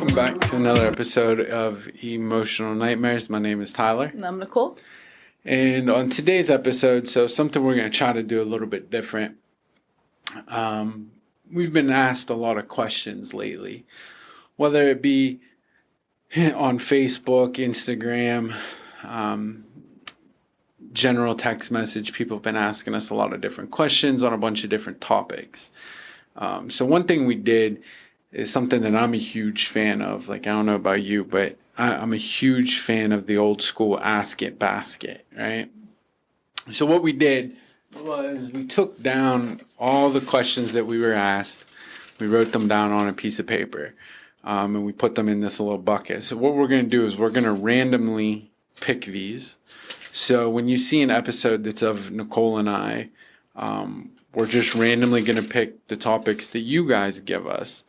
Welcome back to another episode of Emotional Nightmares. My name is Tyler. And I'm Nicole. And on today's episode, something we're going to try to do a little bit different. We've been asked a lot of questions lately, whether it be on Facebook, Instagram, general text message. People have been asking us a lot of different questions on a bunch of different topics. So one thing we did is something that I'm a huge fan of. Like, I don't know about you, but I'm a huge fan of the old school ask it basket, right? So what we did was we took down all the questions that we were asked. We wrote them down on a piece of paper, and we put them in this little bucket. So what we're going to do is we're going to randomly pick these. So when you see an episode that's of Nicole and I, we're just randomly going to pick the topics that you guys give us.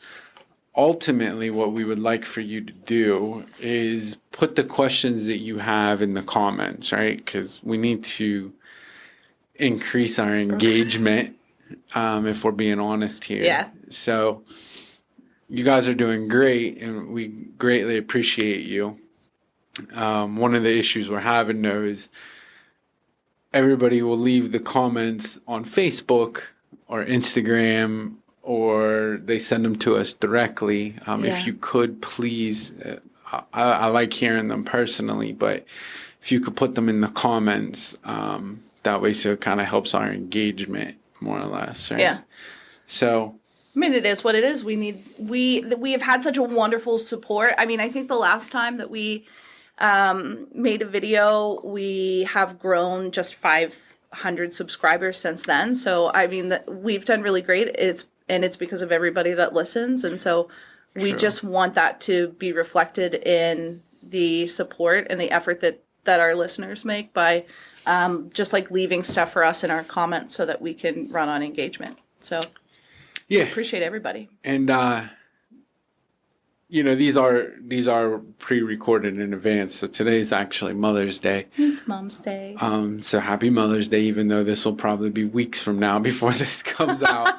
Ultimately, what we would like for you to do is put the questions that you have in the comments, right? Because we need to increase our engagement, if we're being honest here. Yeah. So you guys are doing great, and we greatly appreciate you. One of the issues we're having, though, is everybody will leave the comments on Facebook or Instagram, or they send them to us directly. If you could, please, I like hearing them personally, but if you could put them in the comments, that way, so it kind of helps our engagement more or less, right? Yeah. So, I mean, it is what it is. We have had such a wonderful support. I mean, I think the last time that we made a video, we have grown just 500 subscribers since then. So, I mean, we've done really great. It's because of everybody that listens. And so we just want that to be reflected in the support and the effort that our listeners make by just like leaving stuff for us in our comments so that we can run on engagement. So yeah, appreciate everybody. And these are pre-recorded in advance. So today's actually Mother's Day. It's Mom's Day. So happy Mother's Day, even though this will probably be weeks from now before this comes out.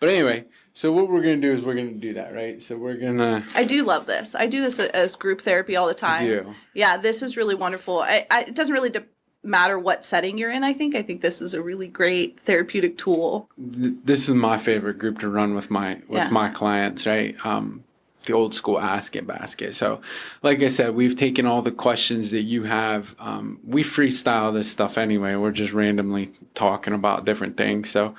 But anyway, so what we're going to do is we're going to do that, right? So we're going to... I do love this. I do this as group therapy all the time. You do? Yeah, this is really wonderful. It doesn't really matter what setting you're in, I think. I think this is a really great therapeutic tool. This is my favorite group to run with my clients, right? The old school ask it basket. So like I said, we've taken all the questions that you have. We freestyle this stuff anyway. We're just randomly talking about different things. So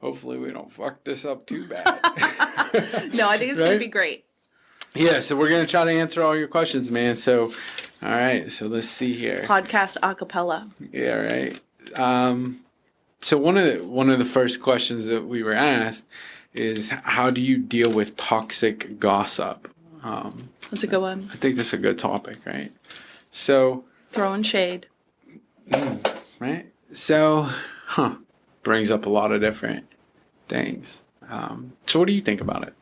hopefully we don't fuck this up too bad. No, I think it's going to be great. Yeah, so we're going to try to answer all your questions, man. So, all right, so let's see here. Podcast a cappella. Yeah, right. So one of the first questions that we were asked is, how do you deal with toxic gossip? That's a good one. I think that's a good topic, right? So throwing shade. Right? So, brings up a lot of different things. So what do you think about it?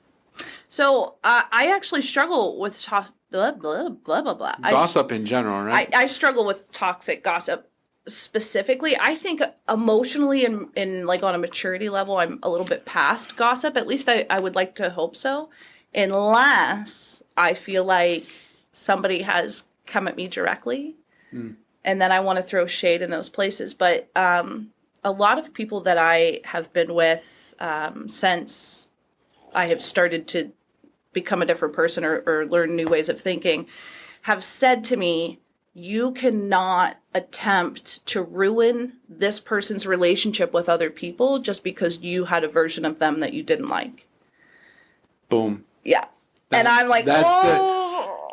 So I actually struggle with blah, blah, blah, blah, blah. Gossip in general, right? I struggle with toxic gossip specifically. I think emotionally and like on a maturity level, I'm a little bit past gossip. At least I would like to hope so. Unless I feel like somebody has come at me directly. And then I want to throw shade in those places. But a lot of people that I have been with since I have started to become a different person or learn new ways of thinking have said to me, you cannot attempt to ruin this person's relationship with other people just because you had a version of them that you didn't like. Boom. Yeah. And I'm like,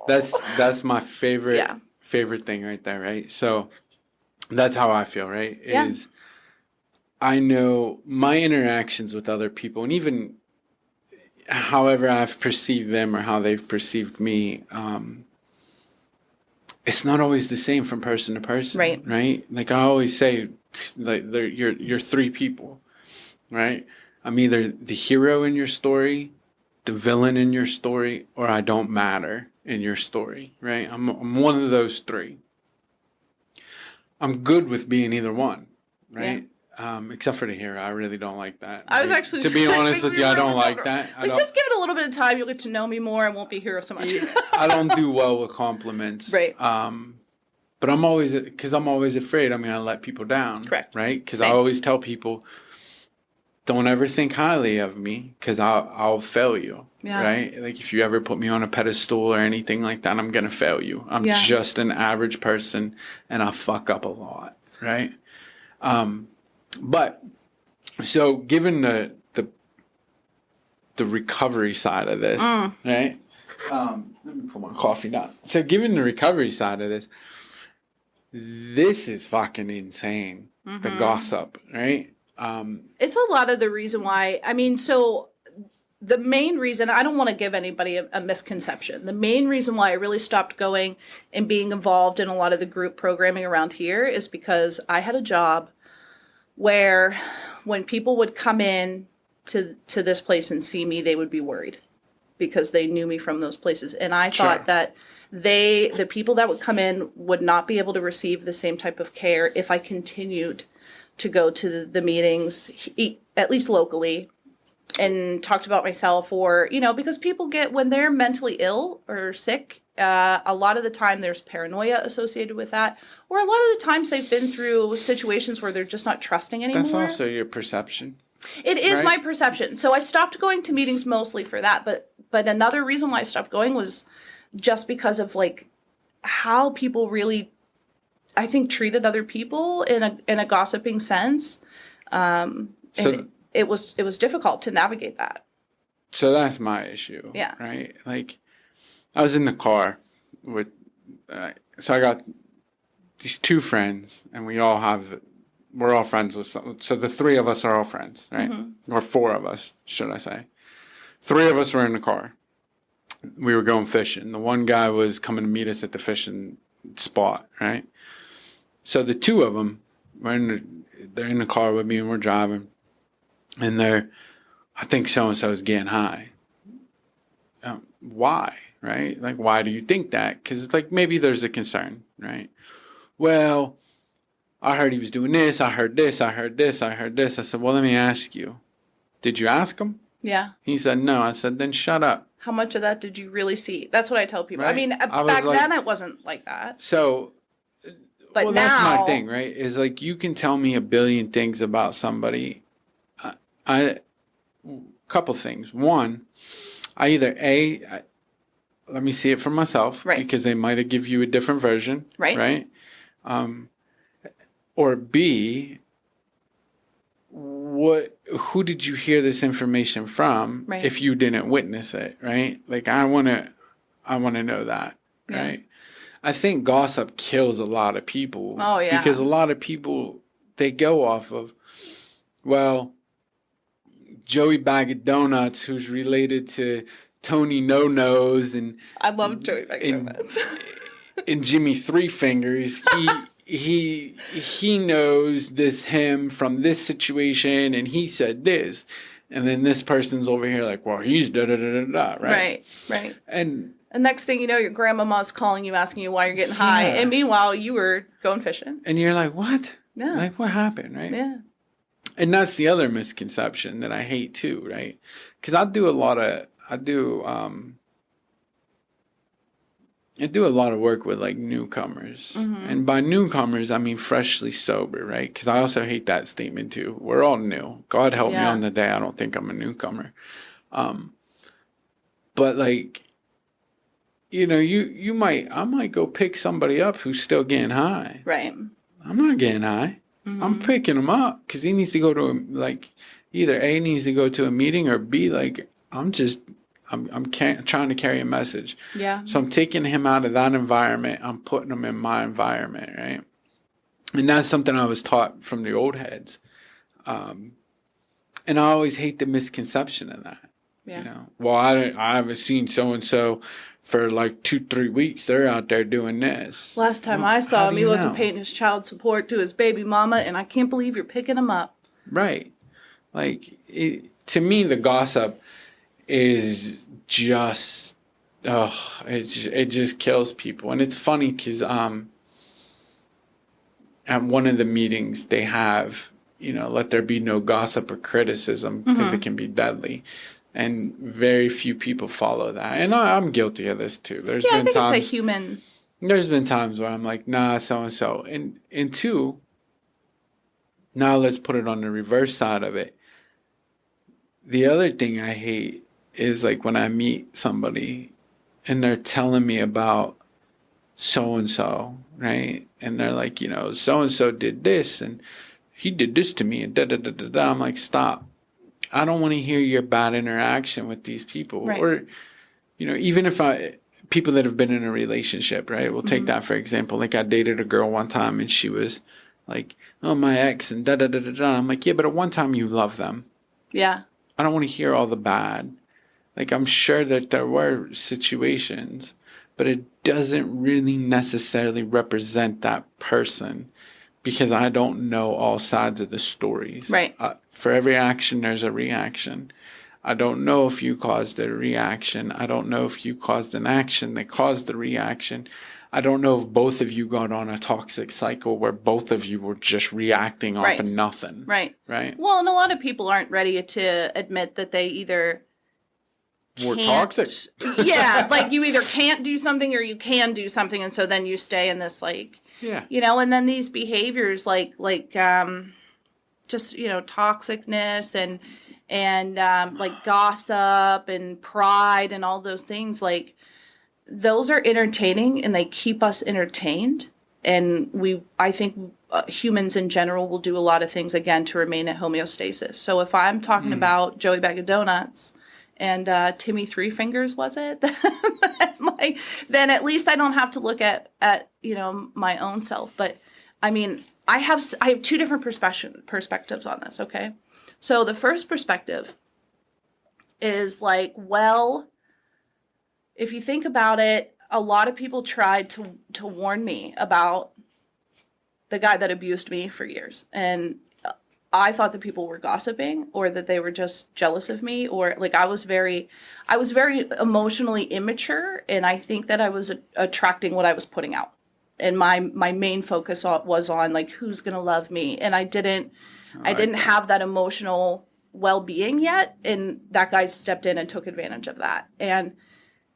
that's my favorite thing right there, right? So that's how I feel, right? Is I know my interactions with other people, and even however I've perceived them or how they've perceived me, it's not always the same from person to person, right? Like I always say, like you're three people, right? I'm either the hero in your story, the villain in your story, or I don't matter in your story, right? I'm one of those three. I'm good with being either one, right? Except for the hair. I really don't like that. I was actually to be honest with you, I don't like that. Just give it a little bit of time. You'll get to know me more. I won't be here so much. I don't do well with compliments. Right. But I'm always afraid I'm going to let people down. Correct. Right? Because I always tell people, don't ever think highly of me because I'll fail you. Yeah. Right? Like if you ever put me on a pedestal or anything like that, I'm going to fail you. I'm just an average person and I fuck up a lot. Right? But so given the recovery side of this, right? Let me put my coffee down. So given the recovery side of this is fucking insane. The gossip, right? It's a lot of the reason why. I mean, so the main reason, I don't want to give anybody a misconception. The main reason why I really stopped going and being involved in a lot of the group programming around here is because I had a job where when people would come in to this place and see me, they would be worried because they knew me from those places. And I thought that the people that would come in would not be able to receive the same type of care if I continued to go to the meetings, at least locally, and talked about myself or, because people get, when they're mentally ill or sick, a lot of the time there's paranoia associated with that, or a lot of the times they've been through situations where they're just not trusting anymore. That's also your perception. It is my perception. So I stopped going to meetings mostly for that, but another reason why I stopped going was just because of like how people really, I think, treated other people in a gossiping sense. It was difficult to navigate that. So that's my issue. Yeah. Right? Like, I was in the car with, so I got these two friends, and we're all friends with some, so the three of us are all friends, right? Or four of us, should I say. Three of us were in the car. We were going fishing. The one guy was coming to meet us at the fishing spot, right? So the two of them, they're in the car with me and we're driving, and I think so-and-so is getting high. Why? Right? Like, why do you think that? Because it's like, maybe there's a concern, right? Well, I heard he was doing this. I heard this. I heard this. I heard this. I said, well, let me ask you. Did you ask him? Yeah. He said, no. I said, then shut up. How much of that did you really see? That's what I tell people. Right? I mean, back then it wasn't like that. So, but now, that's my thing, right? Is like, you can tell me a billion things about somebody. Couple things. One, I either let me see it for myself, right? Because they might have give you a different version, right? Or B, who did you hear this information from? Right. If you didn't witness it, right? Like, I want to know that, right? I think gossip kills a lot of people. Oh yeah. Because a lot of people, they go off of, well, Joey Bag of Donuts, who's related to Tony No Nose, and I love Joey Bag of Donuts, and Jimmy Three Fingers. He knows him from this situation, and he said this, and then this person's over here like, well, he's da da da da da, right? Right. And next thing you know, your grandmama's calling you, asking you why you're getting high, and meanwhile you were going fishing, and you're like, what? Yeah. Like, what happened, right? Yeah. And that's the other misconception that I hate too, right? Because I do a lot of work with like newcomers. And by newcomers, I mean freshly sober, right? Because I also hate that statement too. We're all new. God help me on the day I don't think I'm a newcomer. But like, I might go pick somebody up who's still getting high. Right. I'm not getting high. I'm picking him up because he needs to go to either A, needs to go to a meeting, or B, like, I'm trying to carry a message. Yeah. So I'm taking him out of that environment. I'm putting him in my environment, right? And that's something I was taught from the old heads. And I always hate the misconception of that. Yeah. Well, I haven't seen so-and-so for like 2-3 weeks. They're out there doing this. Last time I saw him, he wasn't paying his child support to his baby mama, and I can't believe you're picking him up. Right. Like, to me, the gossip is just, it just kills people. And it's funny because at one of the meetings they have, let there be no gossip or criticism because it can be deadly. And very few people follow that. And I'm guilty of this too. There's been times, it's a human. There's been times where I'm like, nah, so-and-so. And two, now let's put it on the reverse side of it. The other thing I hate is like when I meet somebody and they're telling me about so-and-so, right? And they're like, so-and-so did this and he did this to me and da-da-da-da-da. I'm like, stop. I don't want to hear your bad interaction with these people. Right. Or, even if people that have been in a relationship, right? We'll take that for example. Like I dated a girl one time and she was like, oh, my ex and da-da-da-da-da. I'm like, yeah, but at one time you loved them. Yeah. I don't want to hear all the bad. Like I'm sure that there were situations, but it doesn't really necessarily represent that person because I don't know all sides of the stories. Right. For every action, there's a reaction. I don't know if you caused a reaction. I don't know if you caused an action that caused the reaction. I don't know if both of you got on a toxic cycle where both of you were just reacting off of nothing. Right. Right. Well, and a lot of people aren't ready to admit that they either were toxic. Yeah, like you either can't do something or you can do something, and so then you stay in this like, and then these behaviors like just toxicness and like gossip and pride and all those things, like those are entertaining and they keep us entertained, and I think humans in general will do a lot of things again to remain at homeostasis. So if I'm talking about Joey Bag of Donuts and Timmy Three Fingers, was it? Then at least I don't have to look at my own self. But I mean, I have two different perspectives on this. Okay, so the first perspective is like, well, if you think about it, a lot of people tried to warn me about the guy that abused me for years, and I thought that people were gossiping or that they were just jealous of me, or like I was very emotionally immature, and I think that I was attracting what I was putting out. And my main focus was on like who's going to love me, and I didn't have that emotional well-being yet, and that guy stepped in and took advantage of that. And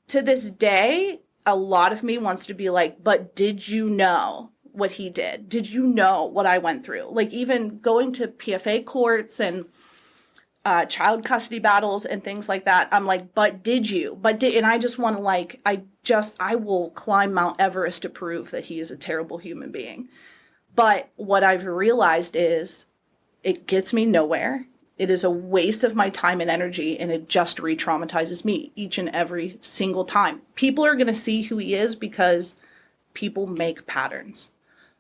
to this day, a lot of me wants to be like, but did you know what he did? Did you know what I went through? Like even going to PFA courts and child custody battles and things like that. I'm like, but did you? And I just want to like, I will climb Mount Everest to prove that he is a terrible human being. But what I've realized is it gets me nowhere. It is a waste of my time and energy, and it just re-traumatizes me each and every single time. People are going to see who he is because people make patterns.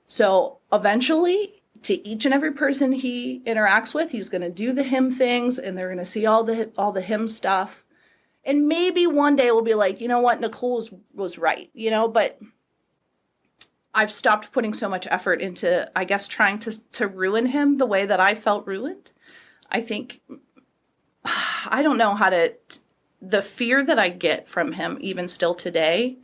So eventually, to each and every person he interacts with, he's going to do the him things, and they're going to see all the him stuff. And maybe one day we'll be like, you know what, Nicole was right, but I've stopped putting so much effort into, I guess, trying to ruin him the way that I felt ruined. I think, I don't know how to, the fear that I get from him even still today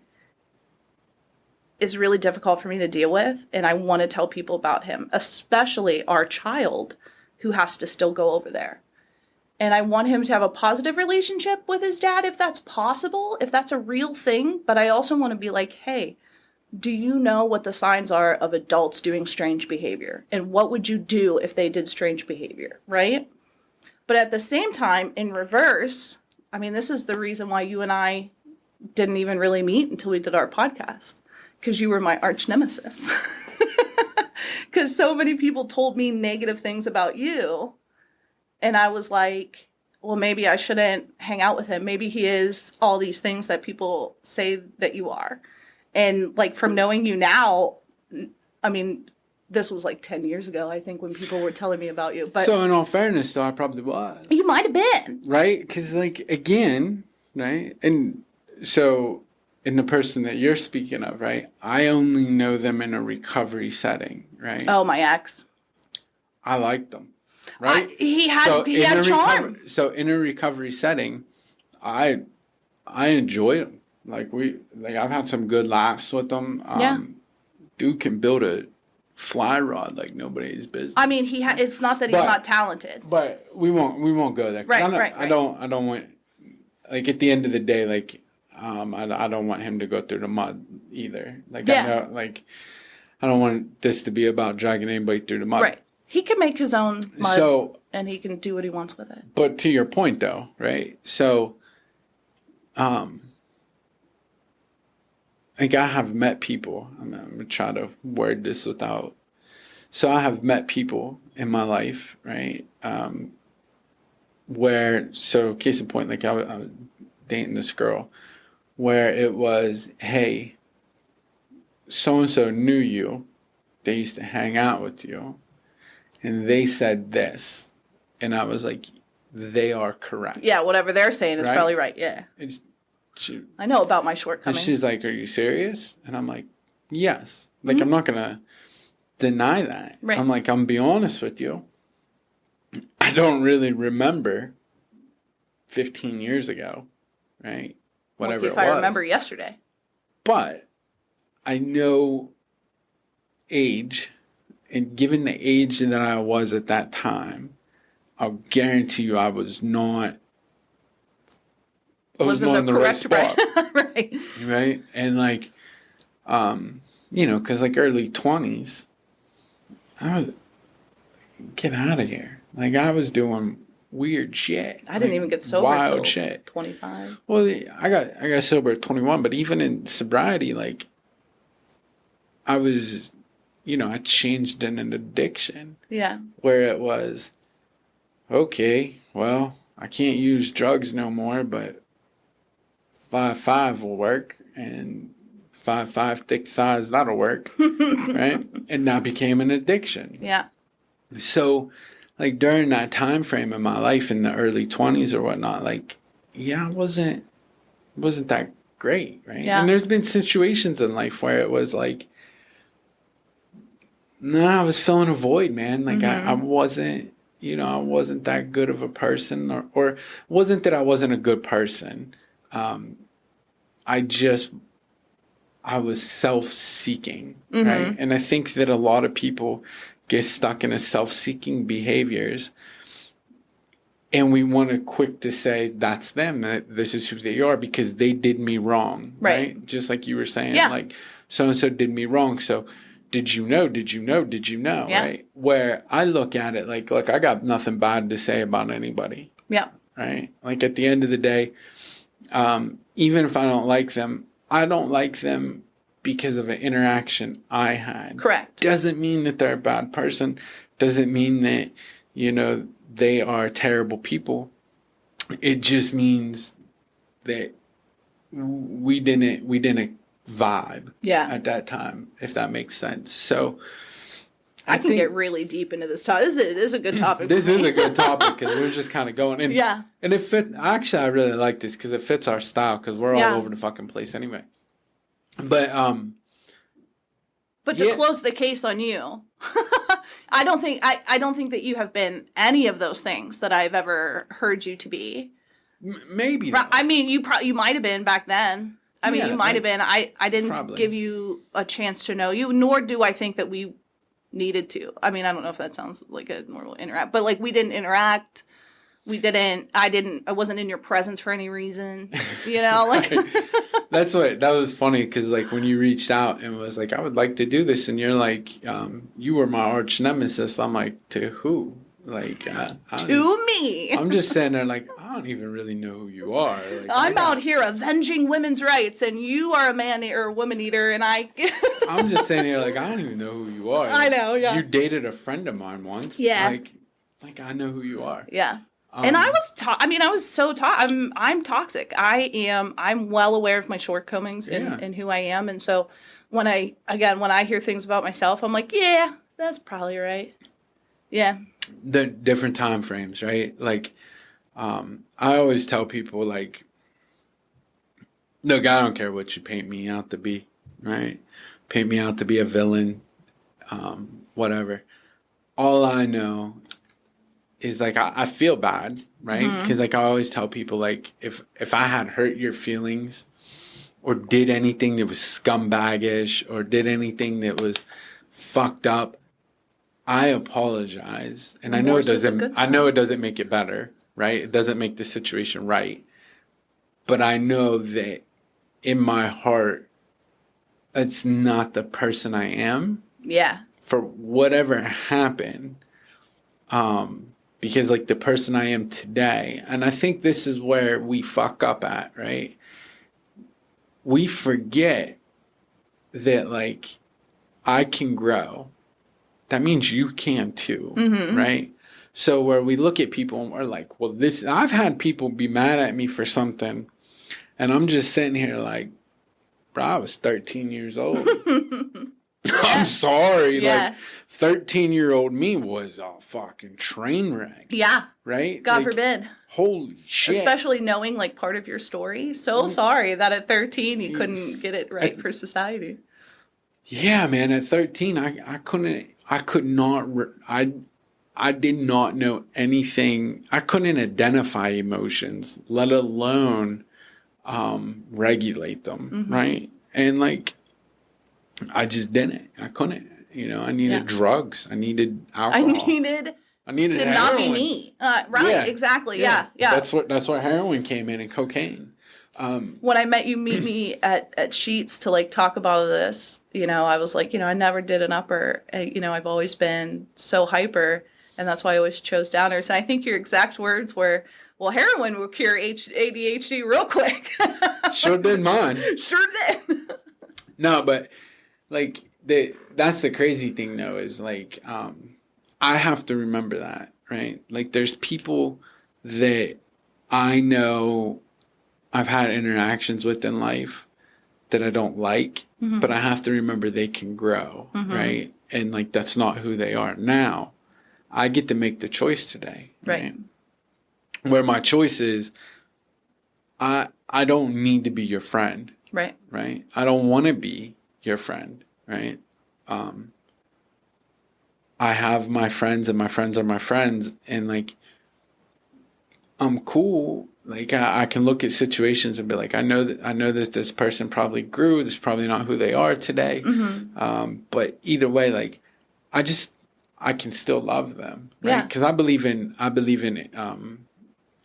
is really difficult for me to deal with. And I want to tell people about him, especially our child who has to still go over there. And I want him to have a positive relationship with his dad if that's possible, if that's a real thing. But I also want to be like, hey, do you know what the signs are of adults doing strange behavior? And what would you do if they did strange behavior, right? But at the same time, in reverse, I mean, this is the reason why you and I didn't even really meet until we did our podcast, because you were my arch nemesis. Because so many people told me negative things about you. And I was like, well, maybe I shouldn't hang out with him. Maybe he is all these things that people say that you are. And like from knowing you now, I mean, this was like 10 years ago, I think, when people were telling me about you. But so in all fairness, though, I probably was. You might have been. Right? Because like, again, right? And so in the person that you're speaking of, right? I only know them in a recovery setting, right? Oh, my ex. I liked them. Right? He had charm. So in a recovery setting, I enjoy them. Like I've had some good laughs with them. Yeah. Dude can build a fly rod like nobody's business. I mean, it's not that he's not talented. But we won't go there. Right. I don't want, like, at the end of the day, like, I don't want him to go through the mud either. Like, I know, like, I don't want this to be about dragging anybody through the mud. Right. He can make his own mud, and he can do what he wants with it. But to your point, though, right? So, like, I have met people. I'm going to try to word this without. So I have met people in my life, right? Where, so case in point, like I was dating this girl where it was, hey, so-and-so knew you. They used to hang out with you. And they said this. And I was like, they are correct. Yeah, whatever they're saying is probably right, yeah. I know about my shortcomings. And she's like, are you serious? And I'm like, yes. Like, I'm not going to deny that. Right. I'm like, I'm going to be honest with you. I don't really remember 15 years ago, right? Whatever it was. If I remember yesterday. But I know age, and given the age that I was at that time, I'll guarantee you I was not in the right spot. Right? And like, because like early 20s, I was, get out of here. Like, I was doing weird shit. I didn't even get sober until 25. Well, I got sober at 21, but even in sobriety, like, I was, I changed in an addiction. Yeah. Where it was, okay, well, I can't use drugs no more, but 5-5 will work, and 5-5 thick thighs, that'll work, right? And that became an addiction. Yeah. So, like, during that time frame in my life in the early 20s or whatnot, like, yeah, it wasn't that great, right? Yeah. And there's been situations in life where it was like, no, I was filling a void, man. Like, I wasn't, I wasn't that good of a person, or wasn't that I wasn't a good person. I was self-seeking, right? And I think that a lot of people get stuck in a self-seeking behaviors, and we want to quick to say that's them, that this is who they are because they did me wrong, right? Just like you were saying, like, so-and-so did me wrong, so did you know, right? Where I look at it like, look, I got nothing bad to say about anybody. Yeah. Right? Like, at the end of the day, even if I don't like them, I don't like them because of an interaction I had. Correct. Doesn't mean that they're a bad person. Doesn't mean that, they are terrible people. It just means that we didn't vibe at that time, if that makes sense. So I can get really deep into this topic. This is a good topic. This is a good topic because we're just kind of going in. Yeah. And it fit. Actually, I really like this because it fits our style because we're all over the fucking place anyway. But to close the case on you, I don't think that you have been any of those things that I've ever heard you to be. Maybe. I mean, you might have been back then. I mean, you might have been. I didn't give you a chance to know you, nor do I think that we needed to. I mean, I don't know if that sounds like a normal interact, but like, we didn't interact. I wasn't in your presence for any reason, like. That was funny because, like, when you reached out and was like, I would like to do this, and you're like, you were my arch nemesis. I'm like, to who? Like, to me. I'm just sitting there like, I don't even really know who you are. Like, I'm out here avenging women's rights, and you are a man or a woman eater, and I'm just sitting here like, I don't even know who you are. Like, I know, yeah. You dated a friend of mine once. Yeah. Like I know who you are. Yeah. And I was I'm toxic. I'm well aware of my shortcomings and who I am. And so when I hear things about myself, I'm like, yeah, that's probably right. Yeah. The different time frames, right? Like, I always tell people, like, look, I don't care what you paint me out to be, right? Paint me out to be a villain, whatever. All I know is, like, I feel bad, right? Because, like, I always tell people, like, if I had hurt your feelings or did anything that was scumbaggish or did anything that was fucked up, I apologize. And I know Remorse is a good sign. it doesn't make it better, right? It doesn't make the situation right. But I know that in my heart, it's not the person I am. Yeah. For whatever happened. Because like the person I am today, and I think this is where we fuck up at, right? We forget that like I can grow. That means you can too, right? So where we look at people and we're like, well, I've had people be mad at me for something, and I'm just sitting here like, bro, I was 13 years old. I'm sorry. Yeah. Like 13-year-old me was a fucking train wreck. Yeah. Right? God like, forbid. Holy shit. Especially knowing like part of your story. So sorry that at 13 you couldn't get it right for society. Yeah, man. At 13, I did not know anything. I couldn't identify emotions, let alone regulate them. Right? And like, I just didn't. I couldn't. You know, I needed drugs. I needed alcohol. I needed to heroin. not be me. Right, yeah. Exactly. Yeah. That's where heroin came in, and cocaine. When I met you, meet me at Sheets to like talk about this, you know, I was like, you know, I never did an upper. You know, I've always been so hyper, and that's why I always chose downers. And I think your exact words were, well, heroin will cure ADHD real quick. Sure did mine. Sure did. No, but like that's the crazy thing though, is like I have to remember that, right? Like there's people that I know I've had interactions with in life that I don't like, but I have to remember they can grow, right? And like that's not who they are. Now I get to make the choice today, right? Where my choice is I don't need to be your friend. Right. Right? I don't want to be your friend, right? I have my friends, and my friends are my friends, and like I'm cool. Like I can look at situations and be like, I know that this person probably grew. This is probably not who they are today. But either way, like I can still love them, right? Because I believe in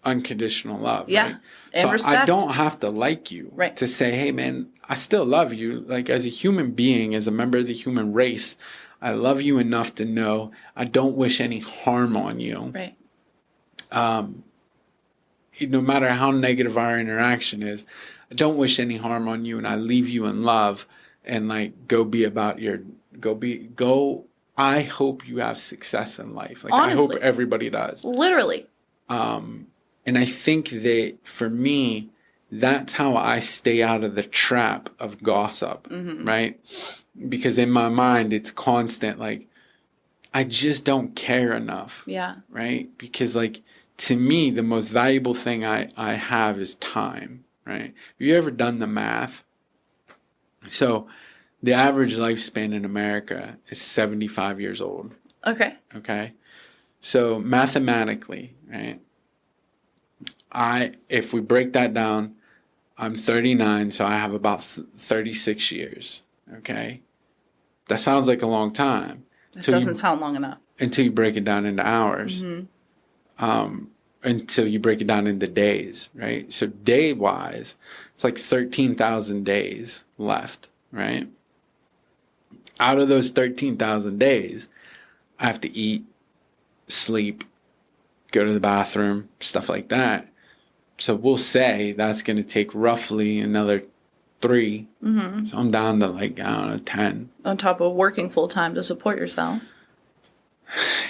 unconditional love, right? And so respect. I don't have to like you to say, hey man, I still love you. Like as a human being, as a member of the human race, I love you enough to know I don't wish any harm on you. Right. No matter how negative our interaction is, I don't wish any harm on you, and I leave you in love and like go I hope you have success in life. Like honestly, I hope everybody does. Literally. And I think that for me, that's how I stay out of the trap of gossip, right? Because in my mind, it's constant, like, I just don't care enough. Yeah. Right? Because, like, to me, the most valuable thing I have is time, right? Have you ever done the math? So, the average lifespan in America is 75 years old. Okay. Okay? So, mathematically, right? If we break that down, I'm 39, so I have about 36 years. Okay? That sounds like a long time. It doesn't sound long enough. Until you break it down into hours. Until you break it down into days, right? So day-wise, it's like 13,000 days left, right? Out of those 13,000 days, I have to eat, sleep, go to the bathroom, stuff like that. So we'll say that's going to take roughly another 3. So I'm down to like, I don't know, 10. On top of working full time to support yourself.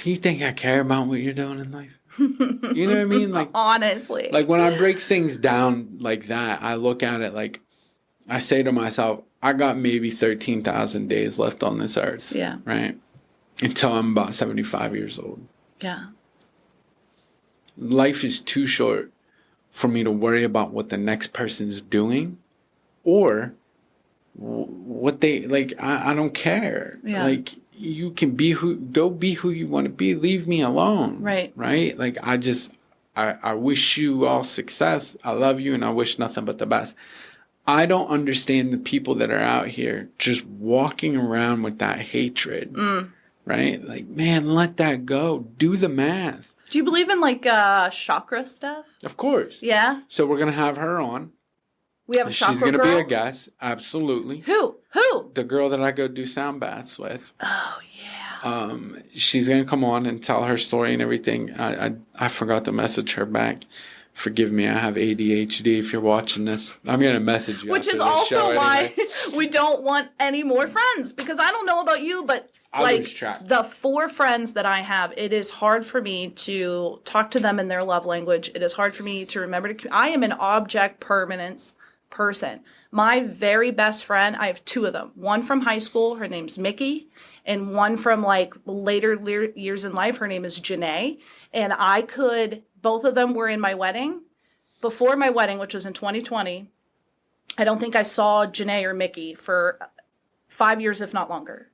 You think I care about what you're doing in life? You know what I mean? Like honestly. Like when I break things down like that, I look at it like, I say to myself, I got maybe 13,000 days left on this earth. Yeah. Right? Until I'm about 75 years old. Yeah. Life is too short for me to worry about what the next person's doing or what they like. I don't care. Yeah. Like you can go be who you want to be. Leave me alone. Right. Right. Like I wish you all success. I love you and I wish nothing but the best. I don't understand the people that are out here just walking around with that hatred, right? Like, man, let that go. Do the math. Do you believe in like chakra stuff? Of course. Yeah. So we're going to have her on. We have a chakra She's going to girl? be a guest. Absolutely. Who? The girl that I go do sound baths with. Oh, yeah. She's going to come on and tell her story and everything. I forgot to message her back. Forgive me, I have ADHD if you're watching this. I'm going to message you. Which is also why we don't want any more friends. Because I don't know about you, but like the 4 friends that I have, it is hard for me to talk to them in their love language. It is hard for me to remember to... I am an object permanence person. My very best friend, I have 2 of them. One from high school, her name's Mickey. And one from like later years in life, her name is Janae. And both of them were in my wedding. Before my wedding, which was in 2020, I don't think I saw Janae or Mickey for 5 years, if not longer.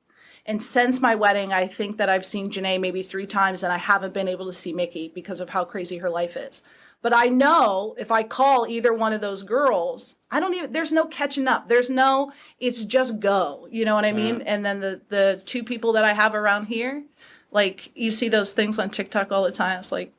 And since my wedding, I think that I've seen Janae maybe 3 times, and I haven't been able to see Mickey because of how crazy her life is. But I know if I call either one of those girls, there's no catching up. It's just go. You know what I mean? And then the 2 people that I have around here, like you see those things on TikTok all the time. It's like,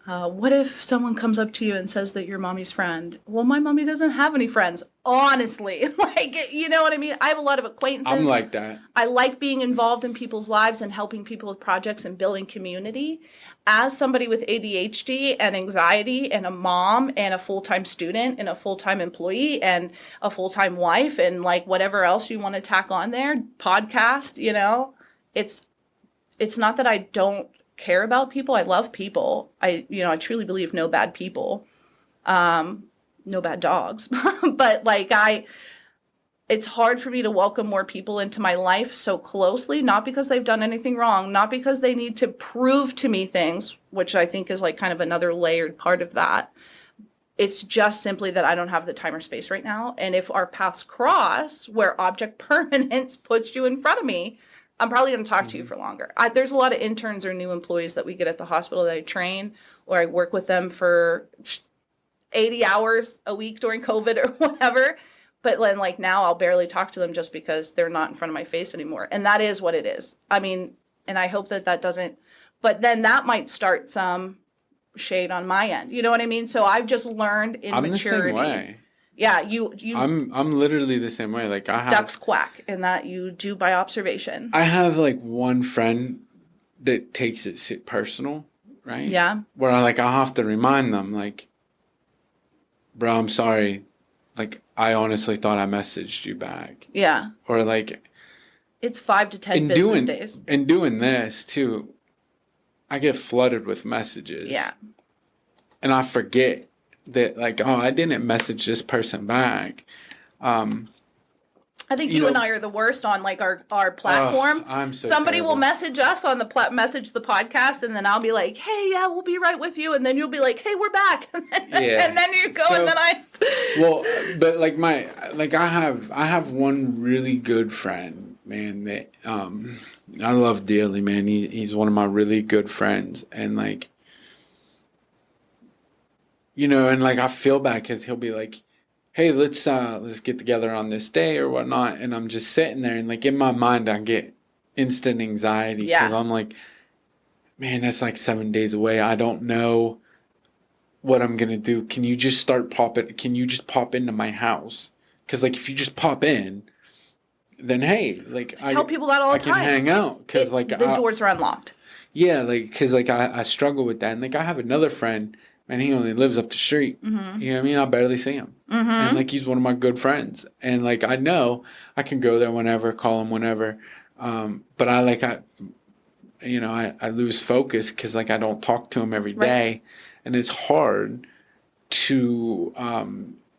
what if someone comes up to you and says that you're mommy's friend? Well, my mommy doesn't have any friends, honestly. Like, you know what I mean? I have a lot of acquaintances. I'm like that. I like being involved in people's lives and helping people with projects and building community. As somebody with ADHD and anxiety and a mom and a full-time student and a full-time employee and a full-time wife and like whatever else you want to tack on there, podcast, you know, it's not that I don't care about people. I love people. I truly believe no bad people, no bad dogs, but like it's hard for me to welcome more people into my life so closely, not because they've done anything wrong, not because they need to prove to me things, which I think is like kind of another layered part of that. It's just simply that I don't have the time or space right now. And if our paths cross where object permanence puts you in front of me, I'm probably going to talk to you for longer. There's a lot of interns or new employees that we get at the hospital that I train, or I work with them for 80 hours a week during COVID or whatever. But then, like, now I'll barely talk to them just because they're not in front of my face anymore. And that is what it is. I mean, and I hope that doesn't, but then that might start some shade on my end. You know what I mean? So I've just learned in maturity. I'm the same way. Yeah, I'm literally the same way. Like I have ducks quack, and that you do by observation. I have like one friend that takes it personal, right? Yeah. Where I have to remind them, like, bro, I'm sorry. Like, I honestly thought I messaged you back. Yeah. Or like, it's 5 to 10 business days. And doing this too, I get flooded with messages. Yeah. And I forget that, like, oh, I didn't message this person back. I think you and I are the worst on like our platform. I'm so Somebody terrible. will message us on the message the podcast, and then I'll be like, "Hey, yeah, we'll be right with you," and then you'll be like, "Hey, we're back," and then you go, and then I. Well, but like I have one really good friend, man, that I love dearly, man. He's one of my really good friends, and like, you know, and like I feel bad because he'll be like, hey, let's get together on this day or whatnot. And I'm just sitting there, and like in my mind, I get instant anxiety because I'm like, man, that's like 7 days away. I don't know what I'm going to do. Can you just can you just pop into my house? Because like, if you just pop in, then hey, like I tell people that all the time. I can hang out because like the doors are unlocked. Yeah. Like, cause like I struggle with that. And like, I have another friend, and he only lives up the street. Mm-hmm. You know what I mean? I barely see him. Mm-hmm. And, like, he's one of my good friends. And, like, I know I can go there whenever, call him whenever. But I lose focus because, like, I don't talk to him every day. Right. And it's hard to,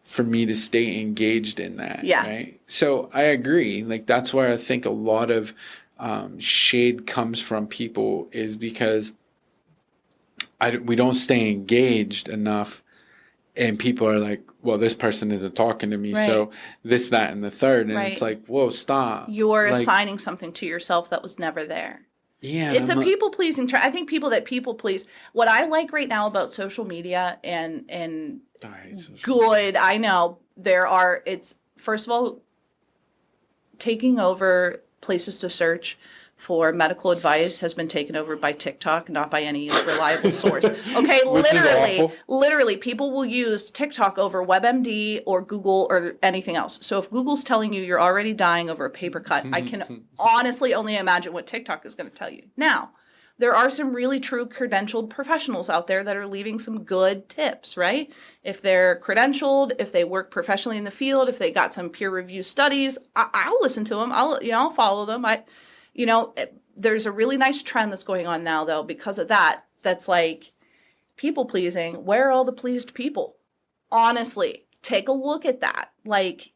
for me to stay engaged in that. Yeah. Right? So I agree. Like, that's why I think a lot of shade comes from people is because we don't stay engaged enough, and people are like, well, this person isn't talking to me, right. So this, that, and the third. And right. It's like, whoa, stop. You're assigning something to yourself that was never there. Yeah. It's a people-pleasing I think people that people-please. What I like right now about social media and I hate social good. I know it's first of all, taking over places to search for medical advice has been taken over by TikTok, not by any reliable source. Okay, Which is awful. literally, people will use TikTok over WebMD or Google or anything else. So if Google's telling you you're already dying over a paper cut, I can honestly only imagine what TikTok is going to tell you. Now, there are some really true credentialed professionals out there that are leaving some good tips, right? If they're credentialed, if they work professionally in the field, if they got some peer review studies, I'll listen to them. I'll follow them. There's a really nice trend that's going on now, though, because of that. That's like people pleasing. Where are all the pleased people? Honestly, take a look at that. Like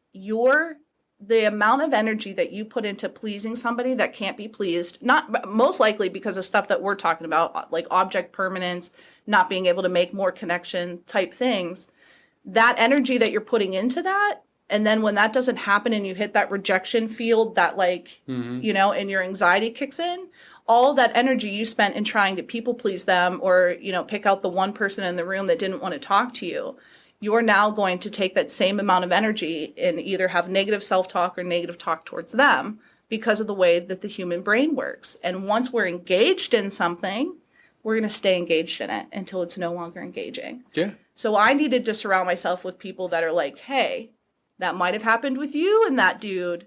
the amount of energy that you put into pleasing somebody that can't be pleased, not most likely because of stuff that we're talking about, like object permanence, not being able to make more connection type things, that energy that you're putting into that. And then when that doesn't happen and you hit that rejection field that and your anxiety kicks in, all that energy you spent in trying to people please them or, pick out the one person in the room that didn't want to talk to you, you're now going to take that same amount of energy and either have negative self-talk or negative talk towards them because of the way that the human brain works. And once we're engaged in something, we're going to stay engaged in it until it's no longer engaging. Yeah. So I needed to surround myself with people that are like, hey, that might have happened with you and that dude,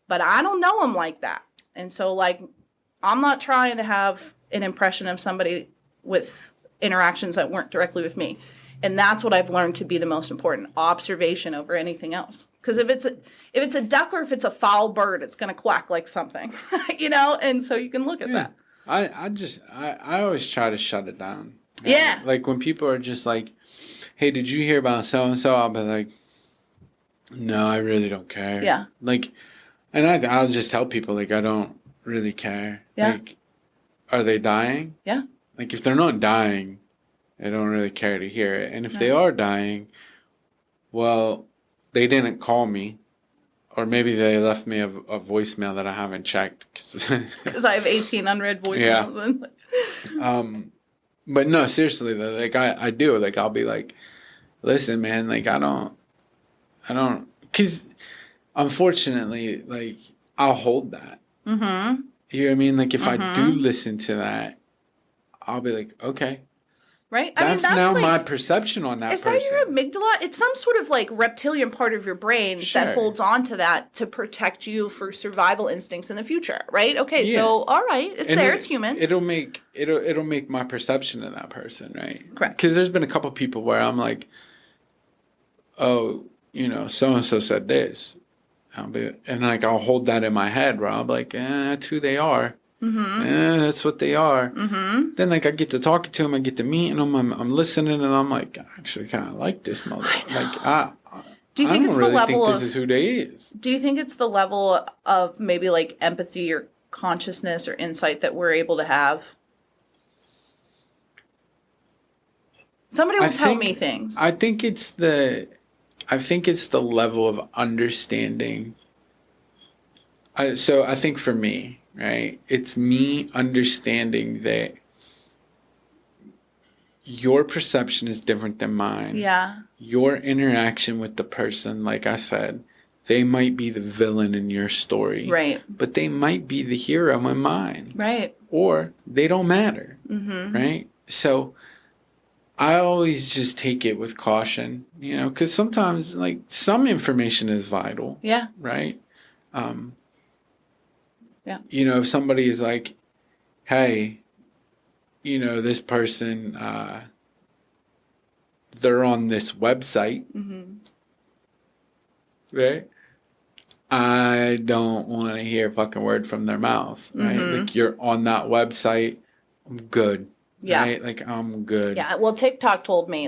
but I don't know him like that. And so, I'm not trying to have an impression of somebody with interactions that weren't directly with me. And that's what I've learned to be the most important, observation over anything else. Because if it's a duck or if it's a foul bird, it's going to quack like something, and so you can look at that. I always try to shut it down. Right? Yeah. Like when people are just like, hey, did you hear about so-and-so? I'll be like, no, I really don't care. Yeah. And I'll just tell people, I don't really care. Yeah. Are they dying? Yeah. If they're not dying, I don't really care to hear it. And if they are dying, well, they didn't call me. Or maybe they left me a voicemail that I haven't checked. Because I have 18 unread voicemails. Yeah. But no, seriously, though, I do. I'll be like, listen, man, I don't, because unfortunately, I'll hold that. Mm-hmm. You know what I mean? If I do listen to that, I'll be like, okay. Right? That's now my perception on that person. Is that your amygdala? It's some sort of reptilian part of your brain that holds on to that to protect you for survival instincts in the future, right? Okay, so all right, it's human. It'll make my perception of that person, right? Correct. Because there's been a couple people where I'm like, oh, so and so said this. I'll hold that in my head where I'm like, that's who they are. Mm-hmm. That's what they are. Mm-hmm. Then I get to talking to them, I get to meeting them, I'm listening, and I'm like, I actually kind of like this mother. Do you think it's the level of this is who they is? Do you think it's the level of maybe empathy or consciousness or insight that we're able to have? Somebody will tell me things. I think it's the level of understanding. So I think for me, right, it's me understanding that your perception is different than mine. Yeah. Your interaction with the person, like I said, they might be the villain in your story. Right. But they might be the hero in mine. Right. Or they don't matter. Mm-hmm. Right? So I always just take it with caution, because sometimes, some information is vital. Yeah. Right? Yeah. If somebody is like, hey, this person, they're on this website. Mm-hmm. Right? I don't want to hear a fucking word from their mouth. Right? Mm-hmm. You're on that website. I'm good. Yeah. Right? I'm good. Yeah. Well, TikTok told me,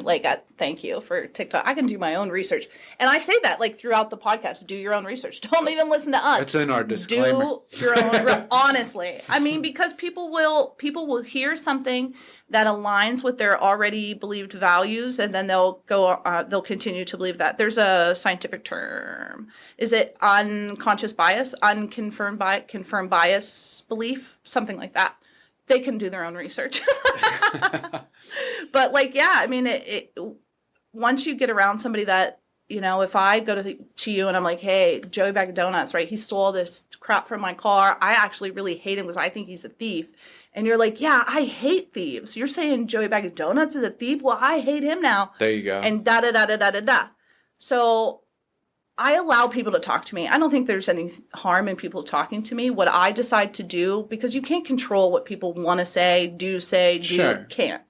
thank you for TikTok. I can do my own research. And I say that, throughout the podcast. Do your own research. Don't even listen to us. That's in our disclaimer. Do your own, honestly. I mean, because people will hear something that aligns with their already believed values, and then they'll continue to believe that. There's a scientific term. Is it unconscious bias? Confirmed bias belief? Something like that. They can do their own research. But yeah, I mean, once you get around somebody that, you know, if I go to you and I'm like, hey, Joey Bag of Donuts, right? He stole this crap from my car. I actually really hate him because I think he's a thief. And you're like, yeah, I hate thieves. You're saying Joey Bag of Donuts is a thief? Well, I hate him now. There you go. And da-da-da-da-da-da-da. So I allow people to talk to me. I don't think there's any harm in people talking to me. What I decide to do, because you can't control what people want to say, do, Sure. can't.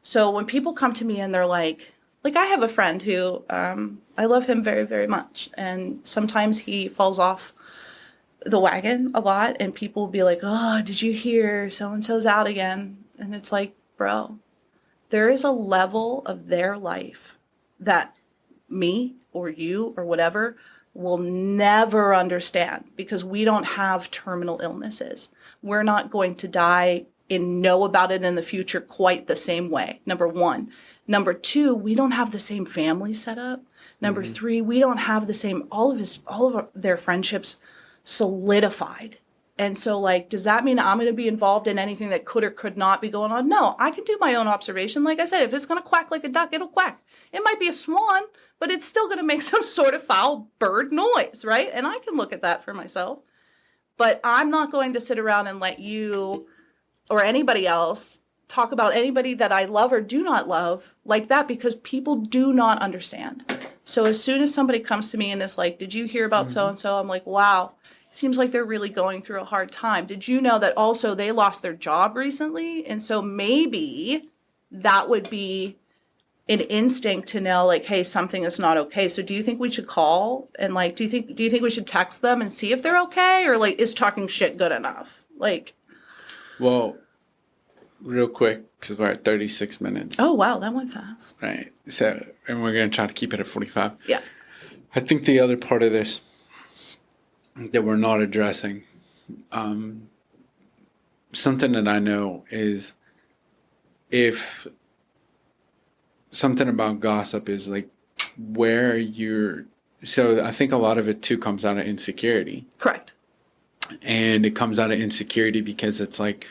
So when people come to me and they're like I have a friend who, I love him very, very much. And sometimes he falls off the wagon a lot. And people will be like, oh, did you hear so-and-so's out again? And it's like, bro, there is a level of their life that me or you or whatever will never understand, because we don't have terminal illnesses. We're not going to die and know about it in the future quite the same way. Number one. Number two, we don't have the same family set up. Number three, we don't have the same, all of their friendships solidified. And so, like, does that mean I'm going to be involved in anything that could or could not be going on? No, I can do my own observation. Like I said, if it's going to quack like a duck, it'll quack. It might be a swan, but it's still going to make some sort of foul bird noise, right? And I can look at that for myself. But I'm not going to sit around and let you or anybody else talk about anybody that I love or do not love like that, because people do not understand. So as soon as somebody comes to me and is like, did you hear about so-and-so? I'm like, wow, it seems like they're really going through a hard time. Did you know that also they lost their job recently? And so maybe that would be an instinct to know, like, hey, something is not okay. So do you think we should call? And like, do you think we should text them and see if they're okay? Or like, is talking shit good enough? Like, well, real quick, because we're at 36 minutes. oh, wow, that went fast. Right. So, and we're going to try to keep it at 45. Yeah. I think the other part of this that we're not addressing, something that I know is, if something about gossip is like where so I think a lot of it too comes out of insecurity. Correct. And it comes out of insecurity because it's like,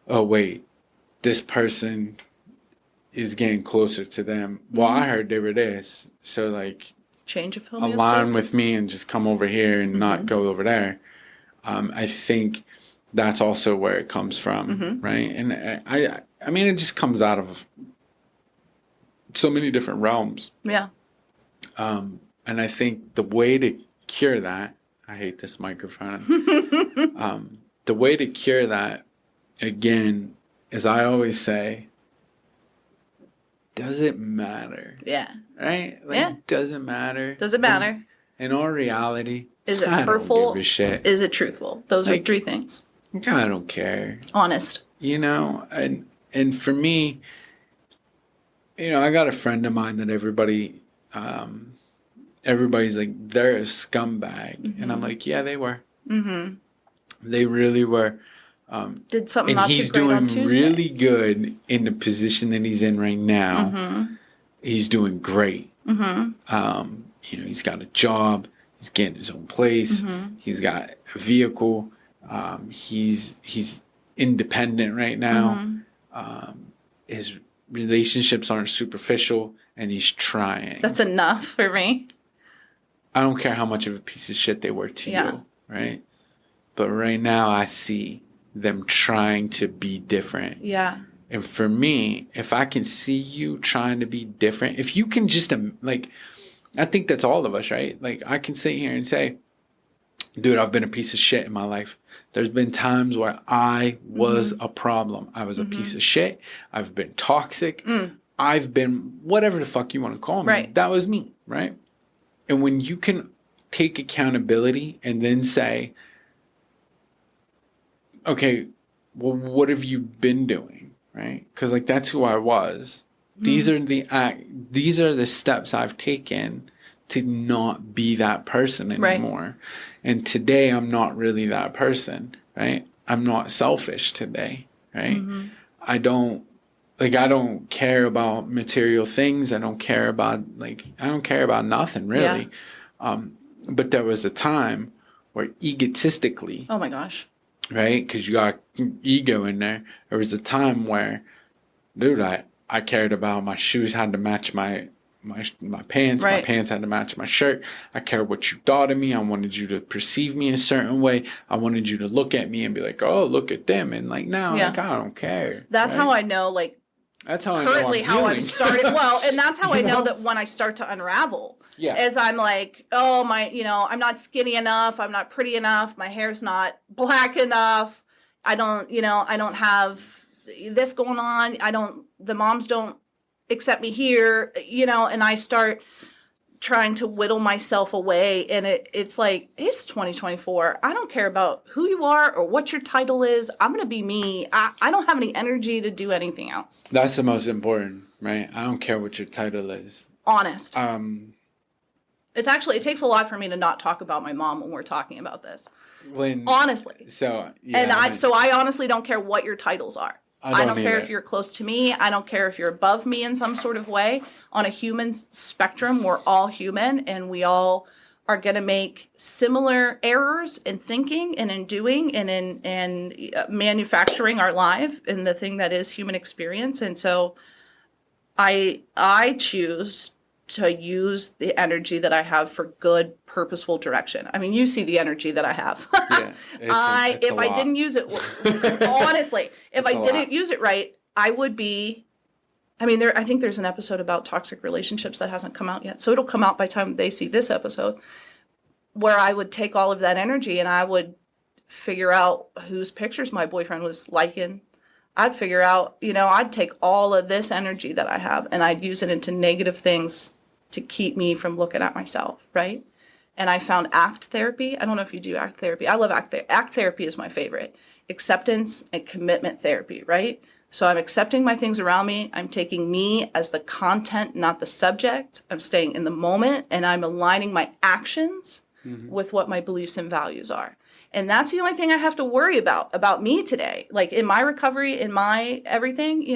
oh, wait, this person is getting closer to them. Well, I heard they were this. So, like, change of homeostasis. Align with me and just come over here and not go over there. I think that's also where it comes from, right? And I mean, it just comes out of so many different realms. Yeah. And I think the way to cure that, I hate this microphone. The way to cure that, again, as I always say, does it matter? Yeah. Right? Like, does it matter? Does it matter? In all reality, is it I hurtful? Don't give a shit. Is it truthful? Those are three things. I don't care. Honest. You know, and for me, you know, I got a friend of mine that everybody's like, they're a scumbag. And I'm like, yeah, they were. They really were. Did something and not he's too great on doing Tuesday. really good in the position that he's in right now. He's doing great. You know, he's got a job. He's getting his own place. He's got a vehicle. He's independent right now. His relationships aren't superficial, and he's trying. That's enough for me. I don't care how much of a piece of shit they were to you, right? But right now, I see them trying to be different. Yeah. And for me, if I can see you trying to be different, if you can just, like, I think that's all of us, right? Like, I can sit here and say, dude, I've been a piece of shit in my life. There's been times where I was a problem. I was a piece of shit. I've been toxic. I've been whatever the fuck you want to call me. Right. That was me, right? And when you can take accountability and then say, okay, well, what have you been doing, right? Because, like, that's who I was. These are the steps I've taken to not be that person anymore. Right. And today I'm not really that person, right? I'm not selfish today, right? I don't care about material things. I don't care about nothing really. Yeah. But there was a time where egotistically, oh my gosh, right? Because you got ego in there. There was a time where, dude, I I cared about my shoes had to match my pants. Right. My pants had to match my shirt. I cared what you thought of me. I wanted you to perceive me a certain way. I wanted you to look at me and be like, oh, look at them. And like, now, like, I don't care. That's how I know, like, that's how currently I know how I'm starting. Well, and that's how I know that when I start to unravel. Yeah. Is I'm like, oh, I'm not skinny enough. I'm not pretty enough. My hair's not black enough. I don't have this going on. The moms don't accept me here, and I start trying to whittle myself away. And it's like, it's 2024. I don't care about who you are or what your title is. I'm going to be me. I don't have any energy to do anything else. That's the most important, right? I don't care what your title is. Honest. It takes a lot for me to not talk about my mom when we're talking about this. Honestly. So, yeah. I honestly don't care what your titles are. I don't care if you're close to me. I don't care if you're above me in some sort of way. On a human spectrum, we're all human, and we all are going to make similar errors in thinking and in doing and in manufacturing our life and the thing that is human experience. And so I choose to use the energy that I have for good, purposeful direction. I mean, you see the energy that I have. If I didn't use it, honestly, if I didn't use it right, I would be, I think there's an episode about toxic relationships that hasn't come out yet. So it'll come out by the time they see this episode, where I would take all of that energy and I would figure out whose pictures my boyfriend was liking. I'd figure out, I'd take all of this energy that I have and I'd use it into negative things to keep me from looking at myself, right? And I found ACT therapy. I don't know if you do ACT therapy. I love ACT therapy. ACT therapy is my favorite. Acceptance and commitment therapy, right? So I'm accepting my things around me. I'm taking me as the content, not the subject. I'm staying in the moment and I'm aligning my actions with what my beliefs and values are. And that's the only thing I have to worry about me today. Like in my recovery, in my everything,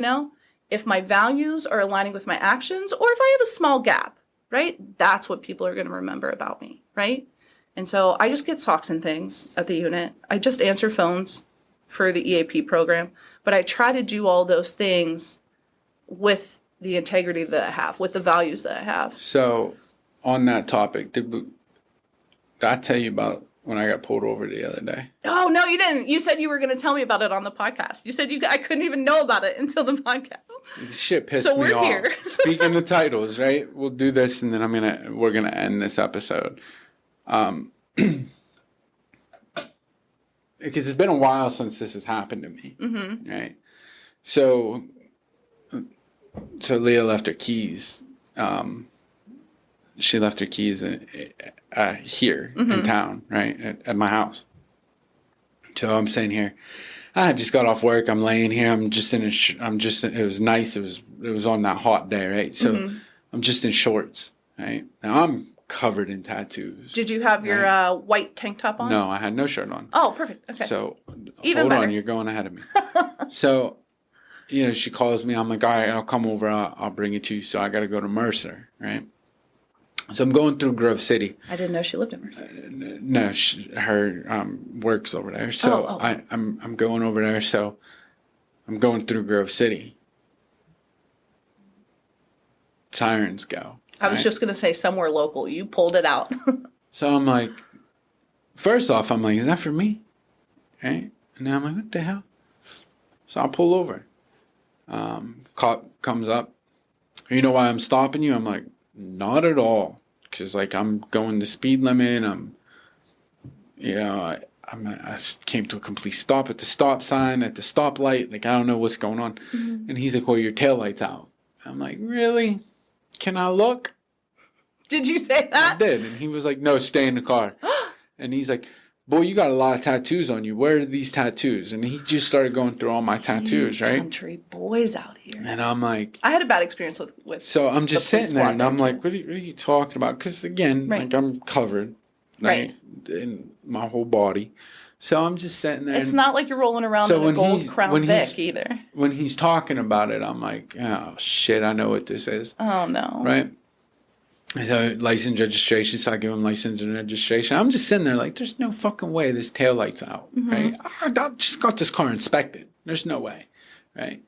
if my values are aligning with my actions or if I have a small gap, right? That's what people are going to remember about me, right? And so I just get socks and things at the unit. I just answer phones for the EAP program. But I try to do all those things with the integrity that I have, with the values that I have. So on that topic, did I tell you about when I got pulled over the other day? Oh, no, you didn't. You said you were going to tell me about it on the podcast. You said I couldn't even know about it until the podcast. This shit pissed me off. So we're here. Speaking of titles, right? We'll do this and then we're gonna end this episode. Because it's been a while since this has happened to me, right? So Leah left her keys. She left her keys here in town, right, at my house. So I'm sitting here. I just got off work. I'm laying here. It was nice. It was on that hot day, right? So I'm just in shorts, right? Now I'm covered in tattoos. Did you have your white tank top on? No, I had no shirt on. Oh, perfect. Okay. So Even better. On, you're going ahead of me. So, she calls me. I'm like, all right, I'll come over. I'll bring it to you. So I got to go to Mercer, right? So I'm going through Grove City. I didn't know she lived in Mercer. No, her works over there. So I'm going over there. So I'm going through Grove City. Sirens go. I was just going to say somewhere local. You pulled it out. So I'm like, first off, I'm like, is that for me? Right? And then I'm like, what the hell? So I'll pull over. Cop comes up. You know why I'm stopping you? I'm like, not at all. Because, I'm going the speed limit. I came to a complete stop at the stop sign, at the stoplight. I don't know what's going on. And he's like, well, your taillight's out. I'm like, really? Can I look? Did you say that? I did. And he was like, no, stay in the car. And he's like, boy, you got a lot of tattoos on you. Where are these tattoos? And he just started going through all my tattoos, right? Country boys out here. And I'm like... I had a bad experience with So I'm just sitting there and I'm like, what are you talking about? Because again, I'm covered, right? In my whole body. So I'm just sitting there. It's not like you're rolling around in a gold Crown Vic either. When he's talking about it, I'm like, oh, shit, I know what this is. Oh, no. Right? So license registration, so I give him license and registration. I'm just sitting there like, there's no fucking way this taillight's out, right? I just got this car inspected. There's no way, right?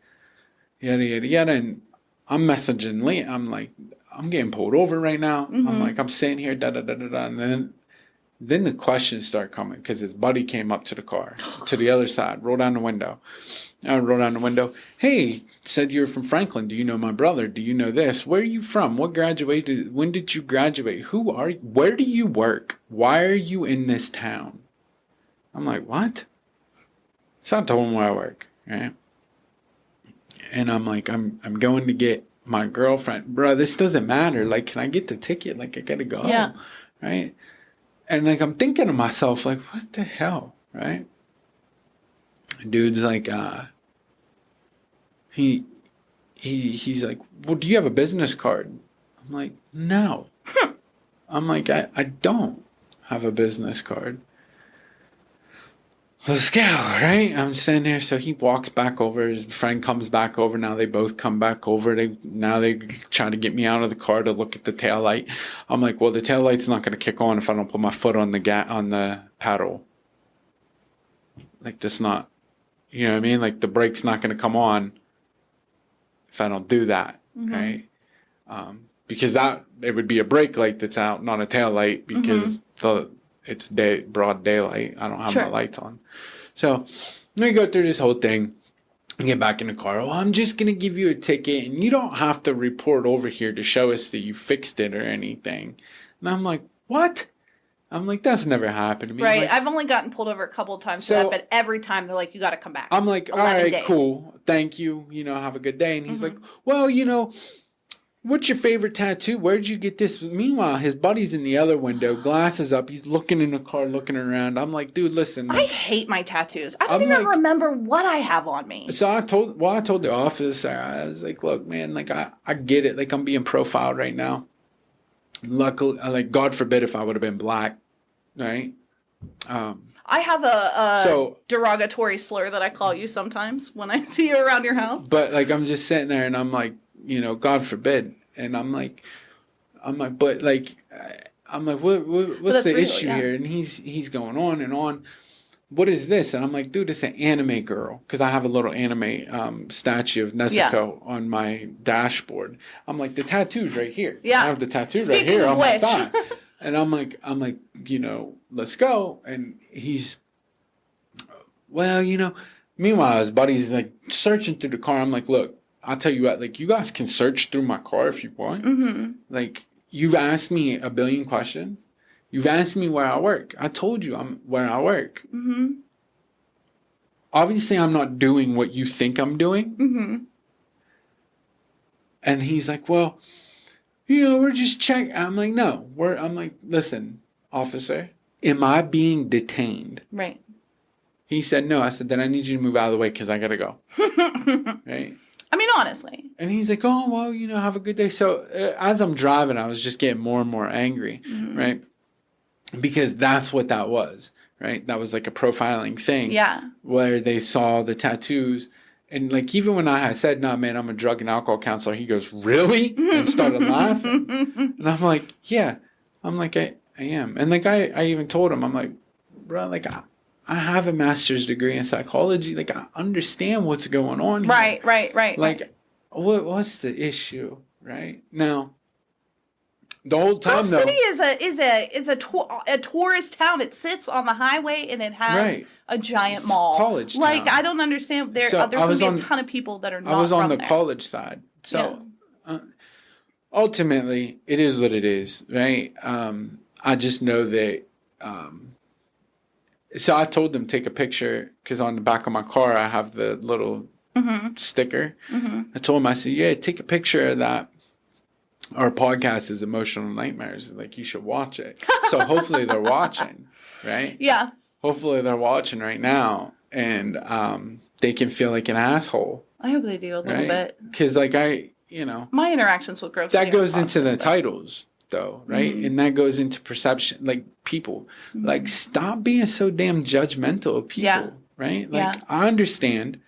Yada, yada, yada. And I'm messaging Lee. I'm like, I'm getting pulled over right now. I'm like, I'm sitting here, da da da da da, and then the questions start coming because his buddy came up to the car, to the other side, rolled down the window. I rolled down the window. Hey, said you're from Franklin. Do you know my brother? Do you know this? Where are you from? What graduated? When did you graduate? Who are you? Where do you work? Why are you in this town? I'm like, what? So I told him where I work, right? And I'm like, I'm going to get my girlfriend. Bro, this doesn't matter. Like, can I get the ticket? Like, I gotta go. Yeah. Right? And like, I'm thinking to myself, like, what the hell? Right? Dude's like, he's like, well, do you have a business card? I'm like, no. I'm like, I don't have a business card. Let's go, right? I'm sitting there, so he walks back over. His friend comes back over. Now they both come back over. They try to get me out of the car to look at the taillight. I'm like, well, the taillight's not going to kick on if I don't put my foot on the paddle. Like, that's not, you know what I mean? Like, the brake's not going to come on if I don't do that, right? Because it would be a brake light that's out, not a taillight, because it's broad daylight. I don't have my lights on. So we go through this whole thing and get back in the car. Well, I'm just going to give you a ticket, and you don't have to report over here to show us that you fixed it or anything. And I'm like, what? I'm like, that's never happened to me. Right. Like, I've only gotten pulled over a couple of times for that, but every time they're like, you got to come back. I'm like, all right, days. Cool. Thank you. Have a good day. And he's like, well, what's your favorite tattoo? Where'd you get this? Meanwhile, his buddy's in the other window, glasses up. He's looking in the car, looking around. I'm like, dude, listen. I hate my tattoos. I don't even remember what I have on me. So I told the officer, I was like, look, man, like, I get it. Like, I'm being profiled right now. Luckily, like, God forbid if I would have been black, right? I have a derogatory slur that I call you sometimes when I see you around your house. But, like, I'm just sitting there and I'm like, God forbid. And I'm like, but like, what's the issue here? And he's going on and on. What is this? And I'm like, dude, it's an anime girl. Because I have a little anime statue of Nezuko on my dashboard. I'm like, the tattoo's right here. Yeah. I have the tattoo right here on my thigh. And I'm like, let's go. And he's, well, meanwhile, his buddy's like searching through the car. I'm like, look, I'll tell you what, like, you guys can search through my car if you want. Like, you've asked me a billion questions. You've asked me where I work. I told you where I work. Obviously, I'm not doing what you think I'm doing. And he's like, well, we're just checking. I'm like, no. I'm like, listen, officer, am I being detained? Right. He said, no. I said, then I need you to move out of the way because I got to go. Right? I mean, honestly. And he's like, oh, well, have a good day. So as I'm driving, I was just getting more and more angry, right? Because that's what that was, right? That was like a profiling thing. Yeah. Where they saw the tattoos. And like, even when I had said, no, man, I'm a drug and alcohol counselor, he goes, really? And started laughing. And I'm like, yeah. I'm like, I am. And like, I even told him, I'm like, bro, like, I have a master's degree in psychology. Like, I understand what's going on here. Right. Like, what's the issue, right? Now, the whole time, Grove City is a tourist town. It sits on the highway and it has a giant mall. College town. Like, I don't understand. There's going to be a ton of people that are not from there. I was on the college side. So, ultimately, it is what it is, right? I just know that... So I told them take a picture because on the back of my car I have the little sticker. I told them, I said, yeah, take a picture of that. Our podcast is Emotional Nightmares. Like, you should watch it. So hopefully they're watching, right? Yeah. Hopefully they're watching right now and they can feel like an asshole. I hope they do a little bit. Because like my interactions with Grove City. That goes into the titles. Though, right? And that goes into perception, like people, like stop being so damn judgmental of people, right? Like I understand,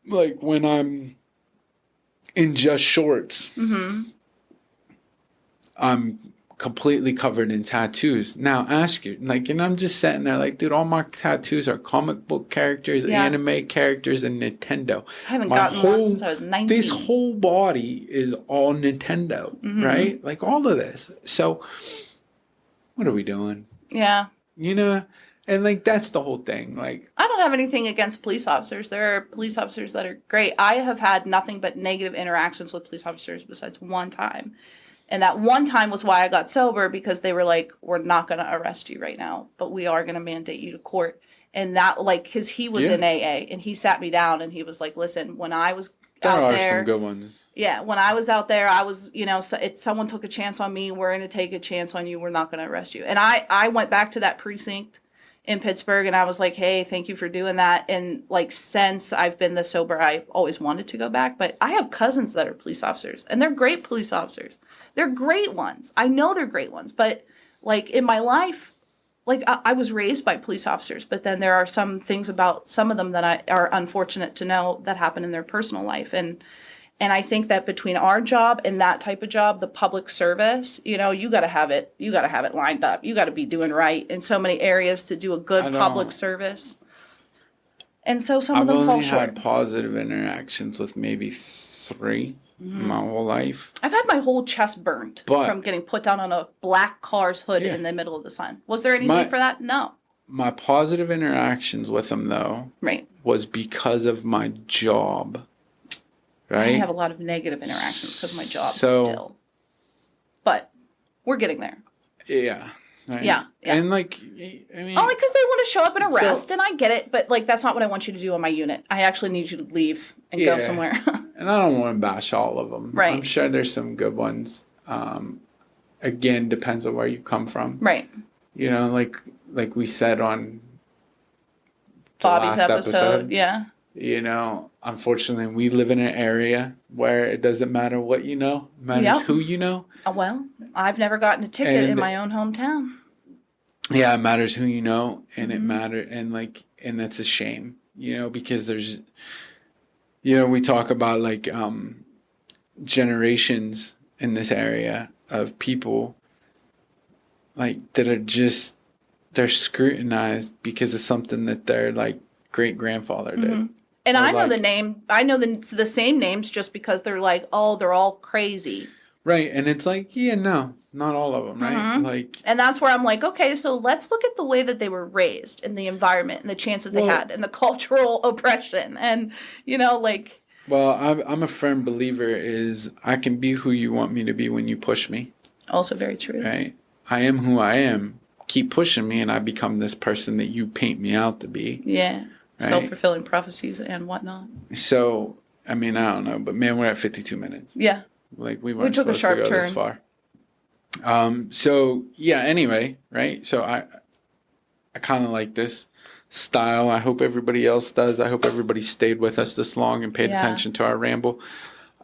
like when I'm in just shorts, I'm completely covered in tattoos. Now ask you, like, and I'm just sitting there like, dude, all my tattoos are comic book characters, anime characters, and Nintendo. I haven't gotten one since I was 19. This whole body is all Nintendo, right? Like all of this. So what are we doing? Yeah. You know, and like that's the whole thing. Like, I don't have anything against police officers. There are police officers that are great. I have had nothing but negative interactions with police officers besides one time. And that one time was why I got sober, because they were like, we're not going to arrest you right now, but we are going to mandate you to court. And that, like, because he was in AA and he sat me down and he was like, listen, when I was out there. There are some good ones. Yeah. When I was out there, I was, you know, someone took a chance on me. We're going to take a chance on you. We're not going to arrest you. And I went back to that precinct in Pittsburgh and I was like, hey, thank you for doing that. And like, since I've been this sober, I always wanted to go back, but I have cousins that are police officers and they're great police officers. They're great ones. I know they're great ones, but like in my life, like I was raised by police officers, but then there are some things about some of them that are unfortunate to know that happen in their personal life. And I think that between our job and that type of job, the public service, you know, you got to have it lined up. You got to be doing right in so many areas to do a good public service. And so some of them fall short. I've only had positive interactions with maybe 3 in my whole life. I've had my whole chest burnt from getting put down on a black car's hood in the middle of the sun. Was there anything for that? No. My positive interactions with them, though, was because of my job. Right? I have a lot of negative interactions because of my job still. But we're getting there. Yeah. Right? Yeah. And like, I mean. Only because they want to show up and arrest, and I get it. But like, that's not what I want you to do on my unit. I actually need you to leave and go somewhere. And I don't want to bash all of them. Right. I'm sure there's some good ones. Again, depends on where you come from. Right. You know, like we said on Bobby's episode. Yeah. You know, unfortunately, we live in an area where it doesn't matter what you know, it matters who you know. Well, I've never gotten a ticket in my own hometown. Yeah, it matters who you know, and it matters, and that's a shame, you know, because there's, you know, we talk about like generations in this area of people like that are just, they're scrutinized because of something that their like great grandfather did. And I know the name. I know the same names just because they're like, oh, they're all crazy. Right. And it's like, yeah, no, not all of them, right? Like, and that's where I'm like, okay, so let's look at the way that they were raised and the environment and the chances they had and the cultural oppression and, you know, like. Well, I'm a firm believer is I can be who you want me to be when you push me. Also very true. Right. I am who I am. Keep pushing me and I become this person that you paint me out to be. Yeah. Right? Self-fulfilling prophecies and whatnot. So, I mean, I don't know, but man, we're at 52 minutes. Yeah. Like we took a sharp turn this far. So yeah, anyway, right? So I kind of like this style. I hope everybody else does. I hope everybody stayed with us this long and paid attention to our ramble.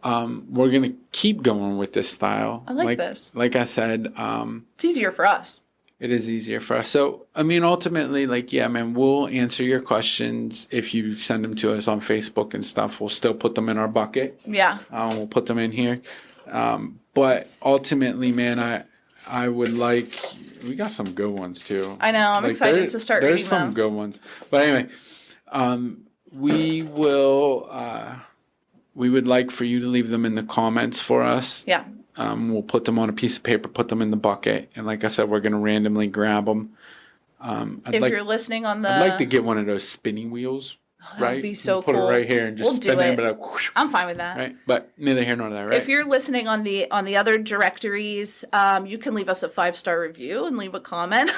We're going to keep going with this style. I like this. Like I said, it's easier for us. It is easier for us. So, I mean, ultimately, like, yeah, man, we'll answer your questions if you send them to us on Facebook and stuff. We'll still put them in our bucket. Yeah. We'll put them in here. But ultimately, man, I would like, we got some good ones too. I know. I'm excited to start reading them. There's some good ones. But anyway, we would like for you to leave them in the comments for us. Yeah. We'll put them on a piece of paper, put them in the bucket. And like I said, we're going to randomly grab them. You're listening on the... I'd like to get one of those spinning wheels. That would be so cool. Put it right here and just spin it. Like, I'm fine with that. Right? But neither here nor there, right? If you're listening on the other directories, you can leave us a 5-star review and leave a comment.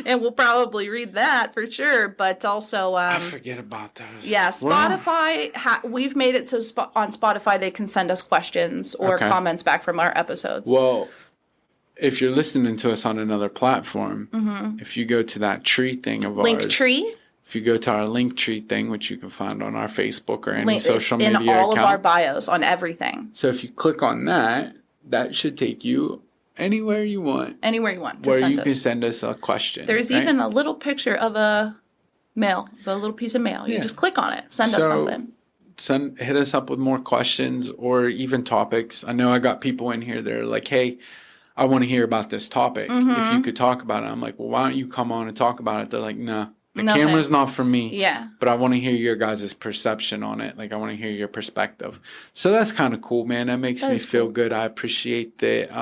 And we'll probably read that for sure. But also... I forget about those. Yeah, Spotify, we've made it so on Spotify they can send us questions or comments back from our episodes. Well, if you're listening to us on another platform, if you go to that tree thing of ours... Linktree? If you go to our Linktree thing, which you can find on our Facebook or any social media account. It's in all of our bios on everything. So if you click on that, that should take you anywhere you want. Anywhere you want to send us. Where you can send us a question. There's even a little picture of a little piece of mail. You just click on it. Send us something. Hit us up with more questions or even topics. I know I got people in here that are like, hey, I want to hear about this topic. If you could talk about it. I'm like, well, why don't you come on and talk about it? They're like, no, the camera's not for me. Yeah. But I want to hear your guys' perception on it. Like, I want to hear your perspective. So that's kind of cool, man. That makes me feel good. I appreciate that.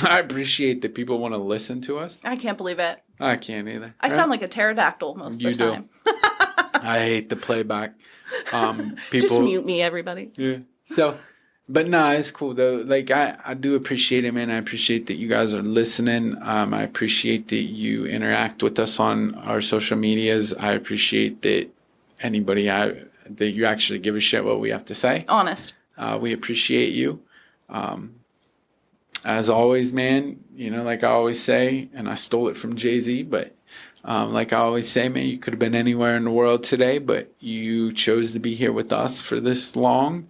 I appreciate that people want to listen to us. I can't believe it. I can't either. I sound like a pterodactyl most of the time. I hate the playback. People Just mute me, everybody. Yeah. So, but no, it's cool though. Like I do appreciate it, man. I appreciate that you guys are listening. I appreciate that you interact with us on our social medias. I appreciate that that you actually give a shit what we have to say. Honest. We appreciate you. As always, man, you know, like I always say, and I stole it from Jay-Z, but like I always say, man, you could have been anywhere in the world today, but you chose to be here with us for this long.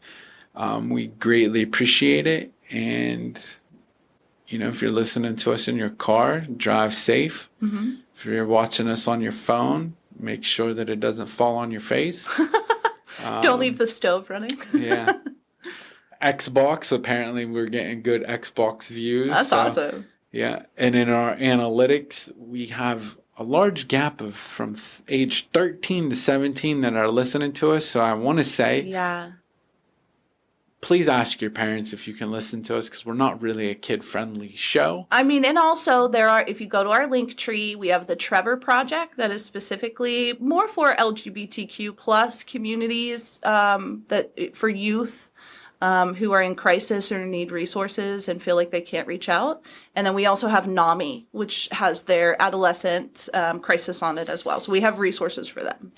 We greatly appreciate it. And, you know, if you're listening to us in your car, drive safe. If you're watching us on your phone, make sure that it doesn't fall on your face. Don't leave the stove running. Yeah. Xbox, apparently we're getting good Xbox views. That's awesome. Yeah. And in our analytics, we have a large gap of from age 13 to 17 that are listening to us. So I want to say, please ask your parents if you can listen to us, because we're not really a kid-friendly show. I mean, and also if you go to our link tree, we have the Trevor Project that is specifically more for LGBTQ plus communities, for youth who are in crisis or need resources and feel like they can't reach out. And then we also have NAMI, which has their adolescent crisis on it as well. So we have resources for them.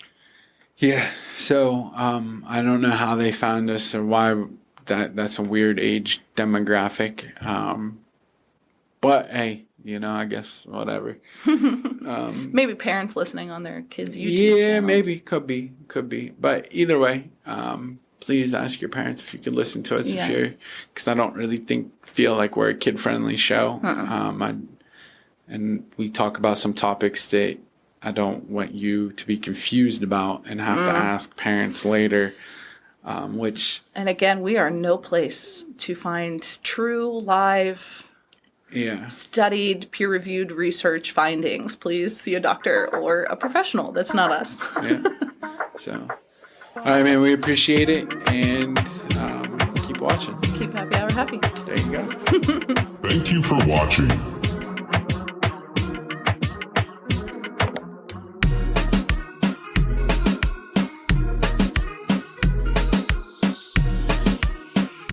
Yeah. So I don't know how they found us or why that's a weird age demographic. But hey, you know, I guess whatever. Maybe parents listening on their kids' YouTube channels. Maybe. Could be. But either way, please ask your parents if you could listen to us because I don't really feel like we're a kid-friendly show. And we talk about some topics that I don't want you to be confused about and have to ask parents later, and again, we are no place to find true, live, studied, peer-reviewed research findings. Please see a doctor or a professional. That's not us. So... all right, man, we appreciate it, and keep watching. Keep happy hour happy. There you go. Thank you for watching.